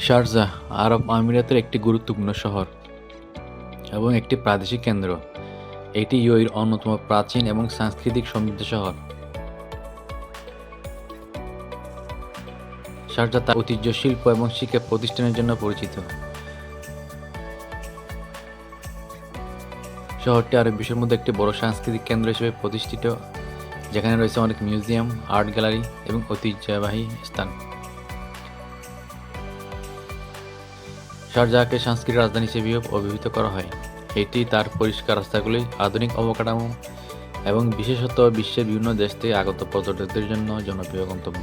Sharjah আরব আমিরাতের একটি গুরুত্বপূর্ণ শহর এবং একটি প্রাদেশিক কেন্দ্র। এটি ইউএইর অন্যতম প্রাচীন এবং সাংস্কৃতিক সমৃদ্ধ শহর। শারজাহ তার ঐতিহ্য, শিল্প এবং শিক্ষা প্রতিষ্ঠানের জন্য পরিচিত। শহরটি আরব বিশ্বের মধ্যে একটি বড় সাংস্কৃতিক কেন্দ্র হিসেবে প্রতিষ্ঠিত, যেখানে রয়েছে অনেক মিউজিয়াম, আর্ট গ্যালারি এবং ঐতিহ্যবাহী স্থান। শারজাহকে সাংস্কৃতিক রাজধানী হিসেবেও অভিহিত করা হয়। এটি তার পরিষ্কার রাস্তাগুলি, আধুনিক অবকাঠামো এবং বিশেষত বিশ্বের বিভিন্ন দেশ থেকে আগত পর্যটকদের জন্য জনপ্রিয় গন্তব্য।